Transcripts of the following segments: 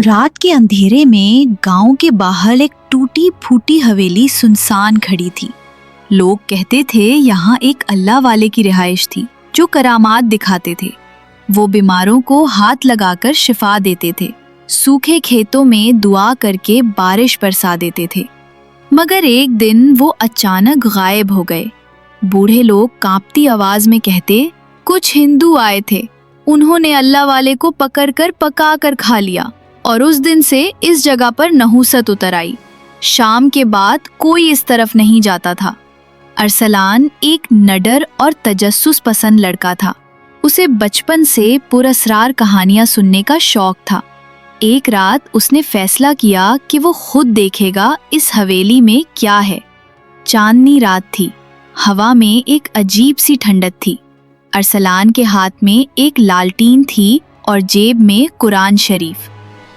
रात के अंधेरे में गांव के बाहर एक टूटी फूटी हवेली सुनसान खड़ी थी। लोग कहते थे यहाँ एक अल्लाह वाले की रिहाइश थी जो करामात दिखाते थे। वो बीमारों को हाथ लगाकर शिफा देते थे, सूखे खेतों में दुआ करके बारिश बरसा देते थे। मगर एक दिन वो अचानक गायब हो गए। बूढ़े लोग कांपती आवाज में कहते, कुछ हिंदू आए थे, उन्होंने अल्लाह वाले को पकड़कर पका कर खा लिया और उस दिन से इस जगह पर नहुसत उतर आई। शाम के बाद कोई इस तरफ नहीं जाता था। अरसलान एक नडर और तजस्सुस पसंद लड़का था। उसे बचपन से पुरअसरार कहानियां सुनने का शौक था। एक रात उसने फैसला किया कि वो खुद देखेगा इस हवेली में क्या है। चांदनी रात थी, हवा में एक अजीब सी ठंडक थी। अरसलान के हाथ में एक लालटीन थी और जेब में कुरान शरीफ।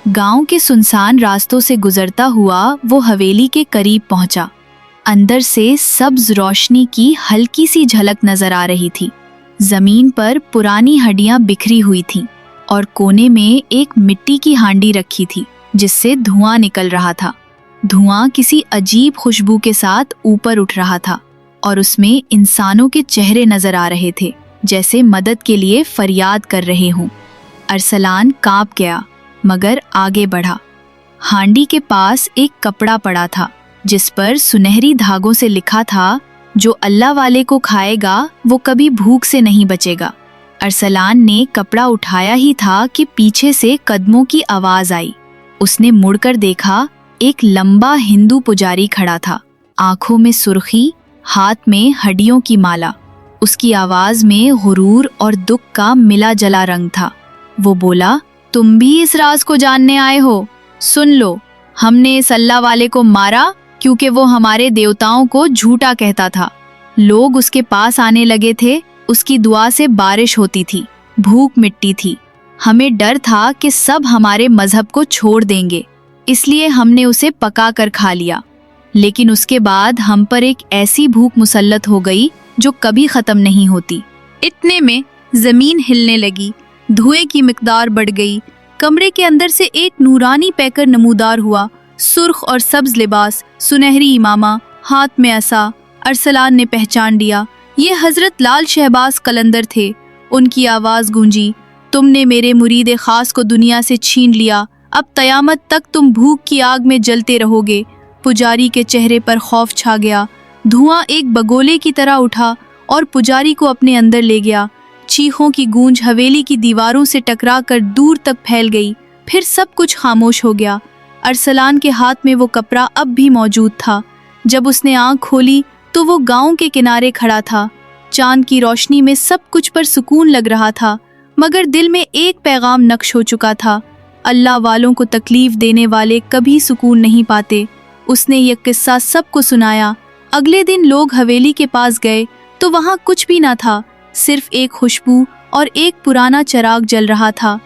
गांव के सुनसान रास्तों से गुजरता हुआ वो हवेली के करीब पहुंचा। अंदर से सब्ज रोशनी की हल्की सी झलक नजर आ रही थी। जमीन पर पुरानी हड्डियां बिखरी हुई थीं और कोने में एक मिट्टी की हांडी रखी थी जिससे धुआं निकल रहा था। धुआं किसी अजीब खुशबू के साथ ऊपर उठ रहा था और उसमें इंसानों के चेहरे नजर आ रहे थे, जैसे मदद के लिए फरियाद कर रहे हों। अरसलान कांप गया मगर आगे बढ़ा। हांडी के पास एक कपड़ा पड़ा था जिस पर सुनहरी धागों से लिखा था, जो अल्लाह वाले को खाएगा वो कभी भूख से नहीं बचेगा। अरसलान ने कपड़ा उठाया ही था कि पीछे से कदमों की आवाज आई। उसने मुड़कर देखा, एक लंबा हिंदू पुजारी खड़ा था, आंखों में सुर्खी, हाथ में हड्डियों की माला। उसकी आवाज में गुरूर और दुख का मिला जला रंग था। वो बोला, तुम भी इस राज को जानने आए हो? सुन लो, हमने इस अल्लाह वाले को मारा क्योंकि वो हमारे देवताओं को झूठा कहता था। लोग उसके पास आने लगे थे, उसकी दुआ से बारिश होती थी, भूख मिटती थी। हमें डर था कि सब हमारे मजहब को छोड़ देंगे, इसलिए हमने उसे पका कर खा लिया। लेकिन उसके बाद हम पर एक ऐसी भूख मुसल्लत हो गई जो कभी खत्म नहीं होती। इतने में जमीन हिलने लगी, धुएं की मिकदार बढ़ गई। कमरे के अंदर से एक नूरानी पैकर नमूदार हुआ, सुर्ख और सब्ज लिबास, सुनहरी इमामा, हाथ में असा। अरसलान ने पहचान लिया, ये हजरत लाल शहबाज कलंदर थे। उनकी आवाज गूंजी, तुमने मेरे मुरीद खास को दुनिया से छीन लिया, अब कयामत तक तुम भूख की आग में जलते रहोगे। पुजारी के चेहरे पर खौफ छा गया। धुआं एक बगोले की तरह उठा और पुजारी को अपने अंदर ले गया। चीखों की गूंज हवेली की दीवारों से टकराकर दूर तक फैल गई। फिर सब कुछ खामोश हो गया। अरसलान के हाथ में वो कपड़ा अब भी मौजूद था। जब उसने आंख खोली तो वो गांव के किनारे खड़ा था। चांद की रोशनी में सब कुछ पर सुकून लग रहा था, मगर दिल में एक पैगाम नक्श हो चुका था, अल्लाह वालों को तकलीफ देने वाले कभी सुकून नहीं पाते। उसने ये किस्सा सबको सुनाया। अगले दिन लोग हवेली के पास गए तो वहाँ कुछ भी ना था, सिर्फ एक खुशबू और एक पुराना चिराग जल रहा था।